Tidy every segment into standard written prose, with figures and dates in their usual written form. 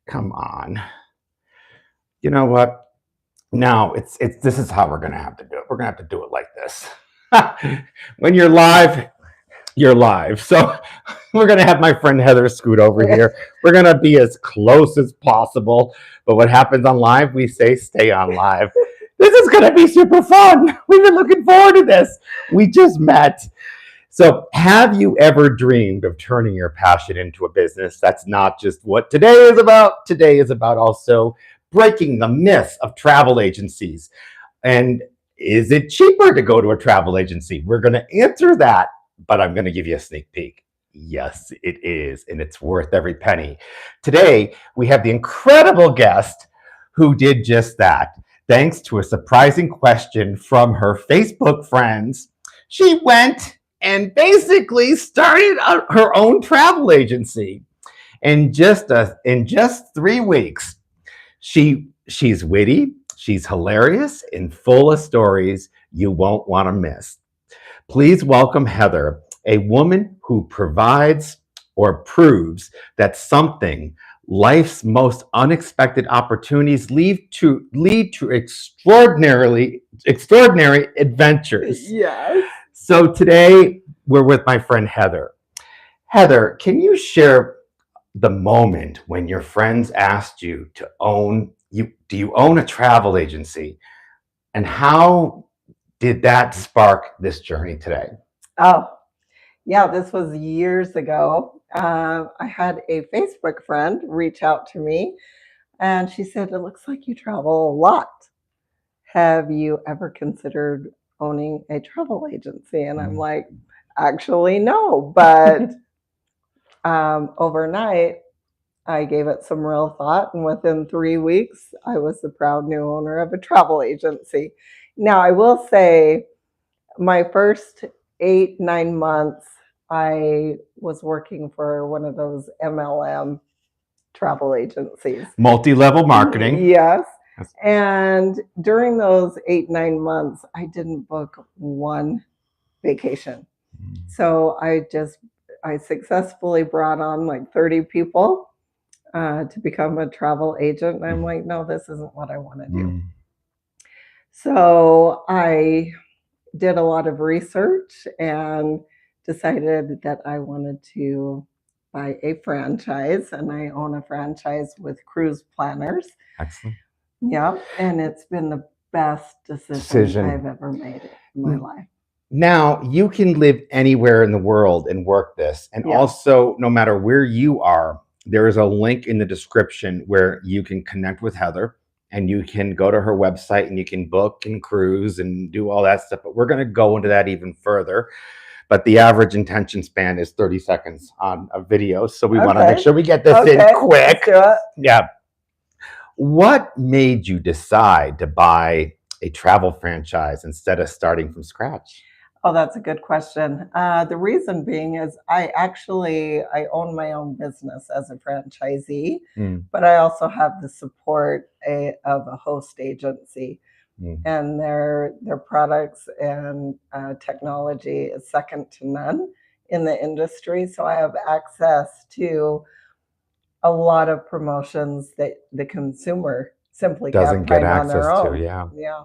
Come on. You know what? Now this is how we're gonna have to do it. We're gonna have to do it like this. When you're live, you're live. So we're gonna have my friend Heather scoot over here. We're gonna be as close as possible. But what happens on live, we say stay on live. This is gonna be super fun. We've been looking forward to this. We just met. So, have you ever dreamed of turning your passion into a business? That's not just what today is about. Today is about also breaking the myth of travel agencies. And is it cheaper to go to a travel agency? We're going to answer that, but I'm going to give you a sneak peek. Yes, it is, and it's worth every penny. Today, we have the incredible guest who did just that. Thanks to a surprising question from her Facebook friends, she went and basically started her own travel agency. And in just 3 weeks, she's witty, she's hilarious, and full of stories you won't want to miss. Please welcome Heather, a woman who provides or proves that something life's most unexpected opportunities lead to extraordinary adventures. Yes. So today we're with my friend Heather. Heather, can you share the moment when your friends asked you to do you own a travel agency? And how did that spark this journey today? Oh, yeah, this was years ago. I had a Facebook friend reach out to me and she said, "It looks like you travel a lot. Have you ever considered owning a travel agency?" And I'm like, "Actually, no." But overnight, I gave it some real thought. And within 3 weeks, I was the proud new owner of a travel agency. Now, I will say, my first 8, 9 months, I was working for one of those MLM travel agencies. Multi-level marketing. Yes. And during those 8, 9 months, I didn't book one vacation. So I successfully brought on like 30 people to become a travel agent. And I'm like, no, this isn't what I want to do. So I did a lot of research and decided that I wanted to buy a franchise, and I own a franchise with Cruise Planners. Excellent. Yeah, and it's been the best decision I've ever made in my life. Now, you can live anywhere in the world and work this. And also, no matter where you are, there is a link in the description where you can connect with Heather and you can go to her website and you can book and cruise and do all that stuff. But we're going to go into that even further. But the average attention span is 30 seconds on a video. So we want to make sure we get this in quick. Let's do it. Yeah. What made you decide to buy a travel franchise instead of starting from scratch? Oh, that's a good question. The reason being is I own my own business as a franchisee, but I also have the support of a host agency, and their products and technology is second to none in the industry. So I have access to a lot of promotions that the consumer simply doesn't get access to. Yeah.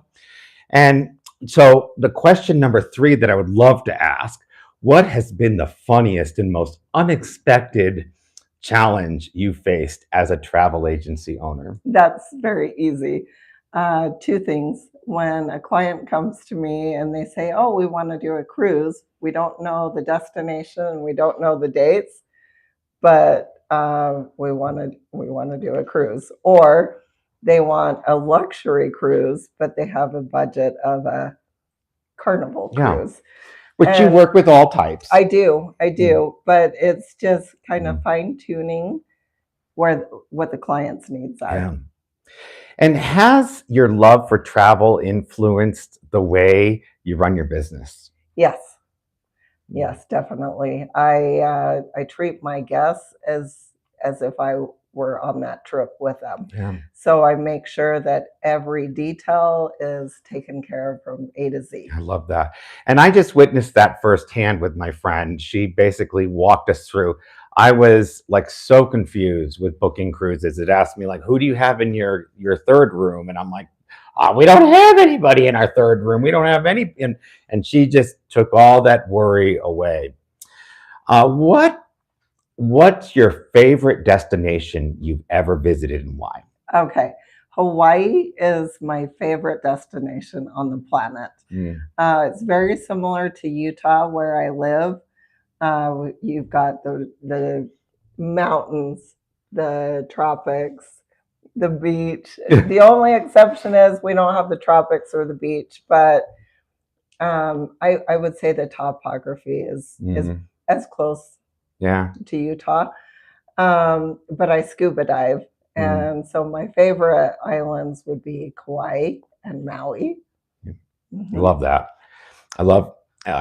And so the question number 3 that I would love to ask, what has been the funniest and most unexpected challenge you faced as a travel agency owner? That's very easy. 2 things. When a client comes to me and they say, "Oh, we want to do a cruise. We don't know the destination, we don't know the dates, but we want to do a cruise." Or they want a luxury cruise, but they have a budget of a Carnival cruise. Which you work with all types. I do. But it's just kind of fine-tuning what the client's needs are. Yeah. And has your love for travel influenced the way you run your business? Yes, definitely. I treat my guests as if I were on that trip with them. Yeah. So I make sure that every detail is taken care of from A to Z. I love that. And I just witnessed that firsthand with my friend. She basically walked us through I was like so confused with booking cruises. It asked me like, who do you have in your third room? And I'm like, oh, we don't have anybody in our third room. We don't have any. And she just took all that worry away. What's your favorite destination you've ever visited and why? Okay. Hawaii is my favorite destination on the planet. Mm. It's very similar to Utah, where I live. You've got the mountains, the tropics, the beach. The only exception is we don't have the tropics or the beach, but I would say the topography is as close Yeah. to Utah. But I scuba dive, Mm. and so my favorite islands would be Kauai and Maui. I love that. I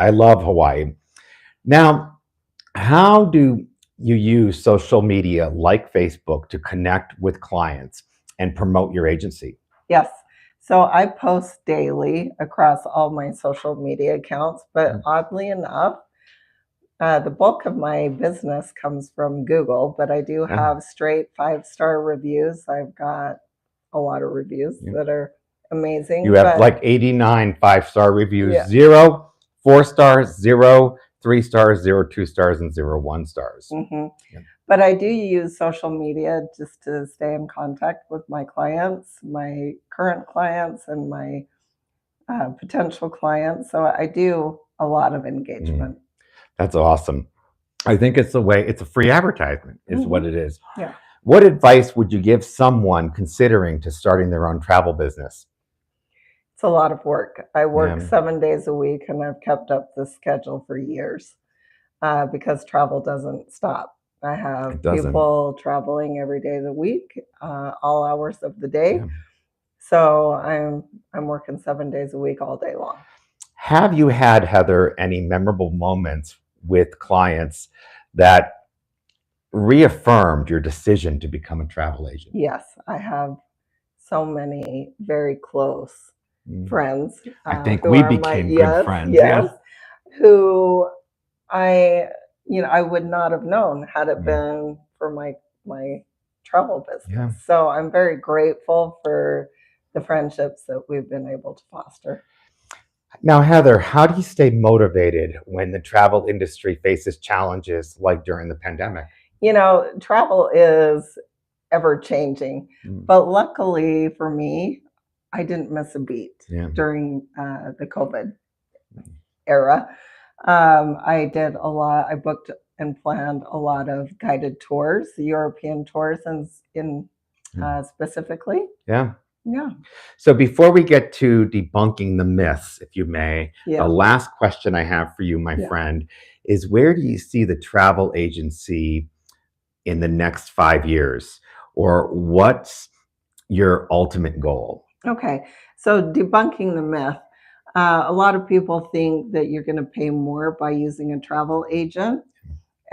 love Hawaii. Now, how do you use social media like Facebook to connect with clients and promote your agency? Yes. So I post daily across all my social media accounts, but oddly enough, the bulk of my business comes from Google, but I do Yeah. have straight 5-star reviews. I've got a lot of reviews that are amazing. You have like 89 5-star reviews, Yeah. 0 4 stars, 0 3 stars, 0 2 stars, and 0 1 stars. Yeah. Yeah. But I do use social media just to stay in contact with my clients, my current clients, and my potential clients. So I do a lot of engagement. That's awesome. I think it's a free advertisement, is what it is. Yeah. What advice would you give someone considering to starting their own travel business? It's a lot of work. I work Yeah. 7 days a week, and I've kept up this schedule for years because travel doesn't stop. I have It doesn't. people traveling every day of the week, all hours of the day. Yeah. So I'm working 7 days a week, all day long. Have you had, Heather, any memorable moments with clients that reaffirmed your decision to become a travel agent? Yes, I have so many very close friends. I think who we are became good yes, friends. yes, Yes. who I would not have known had it been for my travel business. Yeah. So I'm very grateful for the friendships that we've been able to foster. Now, Heather, how do you stay motivated when the travel industry faces challenges like during the pandemic? Travel is ever changing, but luckily for me, I didn't miss a beat during the COVID era. I did a lot. I booked and planned a lot of guided tours, European tours, in specifically. Yeah. Yeah. So before we get to debunking the myths, if you may, Yeah. the last question I have for you, my friend, is where do you see the travel agency in the next 5 years? Or what's your ultimate goal? Okay. So debunking the myth. A lot of people think that you're going to pay more by using a travel agent.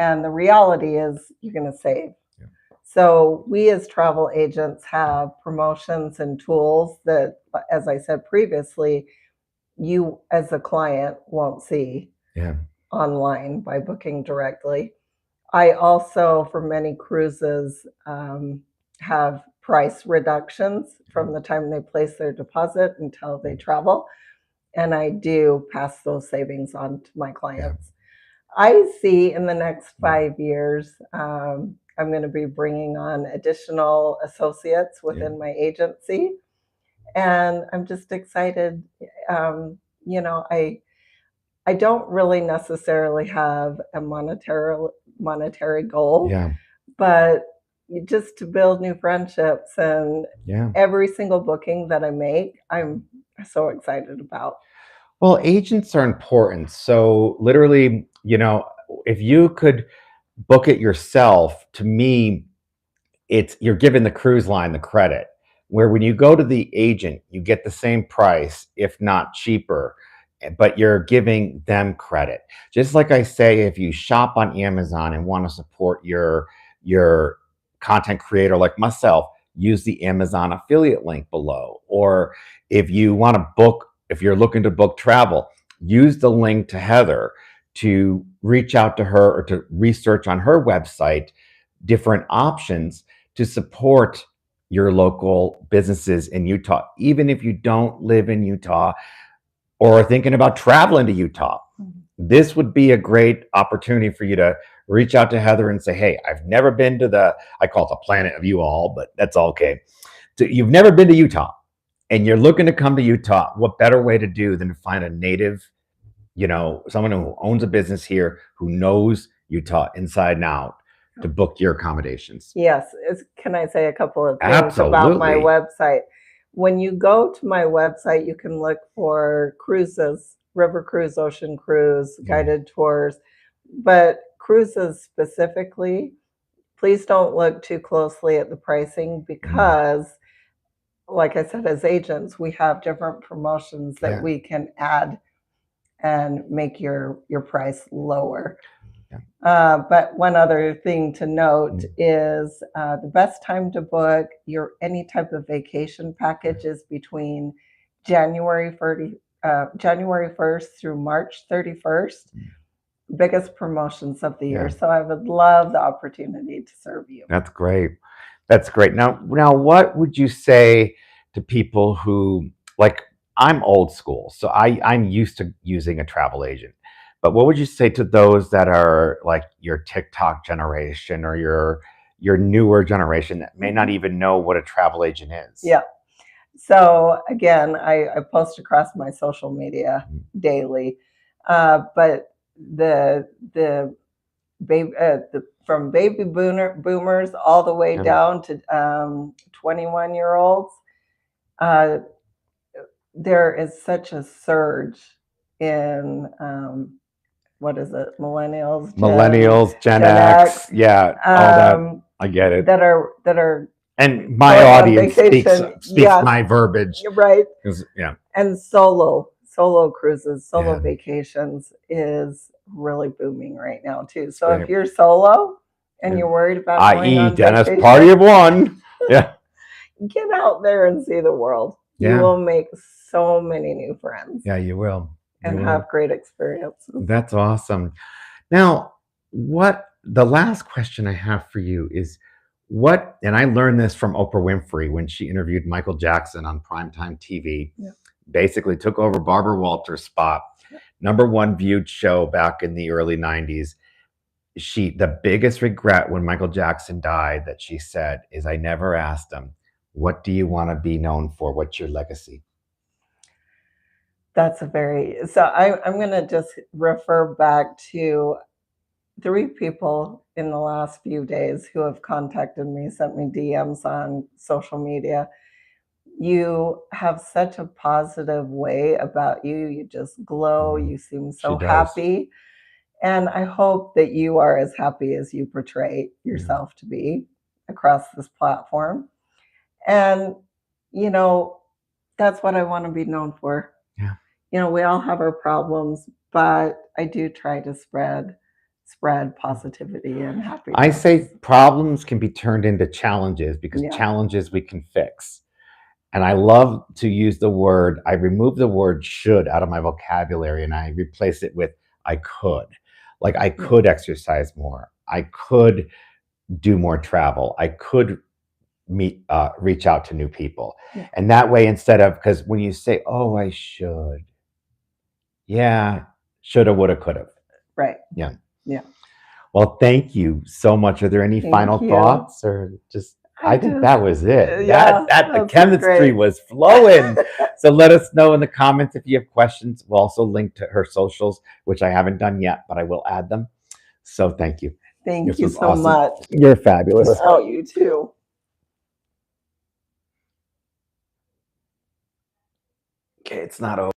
And the reality is you're going to save. So we as travel agents have promotions and tools that, as I said previously, you as a client won't see online by booking directly. I also, for many cruises, have price reductions from the time they place their deposit until they travel. And I do pass those savings on to my clients. I see in the next 5 years, I'm going to be bringing on additional associates within my agency. And I'm just excited. I don't really necessarily have a monetary goal, but just to build new friendships and every single booking that I make, I'm so excited about. Well, agents are important. So literally, if you could book it yourself, to me, you're giving the cruise line the credit. Where when you go to the agent, you get the same price, if not cheaper, but you're giving them credit. Just like I say, if you shop on Amazon and want to support your content creator like myself, use the Amazon affiliate link below. Or if you're looking to book travel, use the link to Heather to reach out to her or to research on her website different options to support your local businesses in Utah, even if you don't live in Utah or are thinking about traveling to Utah. This would be a great opportunity for you to reach out to Heather and say, hey, I've never been to I call it the planet of you all, but that's okay. So you've never been to Utah and you're looking to come to Utah. What better way to do than to find a native, someone who owns a business here, who knows Utah inside and out, to book your accommodations? Yes. Can I say a couple of things Absolutely. about my website? When you go to my website, you can look for cruises, river cruise, ocean cruise, guided tours, but cruises specifically, please don't look too closely at the pricing because, like I said, as agents, we have different promotions that we can add and make your price lower. But one other thing to note is the best time to book any type of vacation package is between January 1st through March 31st. Biggest promotions of the year. So I would love the opportunity to serve you. That's great. That's great. Now, what would you say to people who, like, I'm old school, so I'm used to using a travel agent. But what would you say to those that are like your TikTok generation or your newer generation that may not even know what a travel agent is? Yeah. So again, I post across my social media daily, but from baby boomers all the way down to 21-year-olds, there is such a surge in what is it? Millennials, Gen X, yeah, all that. I get it. That are and my audience speaks my verbiage. You're right. Yeah. And solo cruises, solo vacations is really booming right now too. So if you're solo and you're worried about going on Dennis, vacation, party of one. Yeah. Get out there and see the world. You will make so many new friends. Yeah, you will. And have great experiences. That's awesome. Now, the last question I have for you is and I learned this from Oprah Winfrey when she interviewed Michael Jackson on primetime TV, basically took over Barbara Walters' spot, #1 viewed show back in the early 90s. The biggest regret when Michael Jackson died that she said is, I never asked him, what do you want to be known for? What's your legacy? That's I'm going to just refer back to 3 people in the last few days who have contacted me, sent me DMs on social media. You have such a positive way about you. You just glow. You seem so happy. And I hope that you are as happy as you portray yourself to be across this platform. And, that's what I want to be known for. Yeah. We all have our problems, but I do try to spread positivity and happiness. I say problems can be turned into challenges because challenges we can fix. And I love to use I remove the word should out of my vocabulary and I replace it with I could. Like I could exercise more. I could do more travel. I could reach out to new people. And that way, because when you say, oh, I should. Yeah, shoulda, woulda, coulda. Right. Yeah. Yeah. Well, thank you so much. Are there any final thoughts or just? I think that was it. Yeah, the chemistry was flowing. So let us know in the comments if you have questions. We'll also link to her socials, which I haven't done yet, but I will add them. So thank you. Thank you so much. You're fabulous. Oh, you too. Okay, it's not over.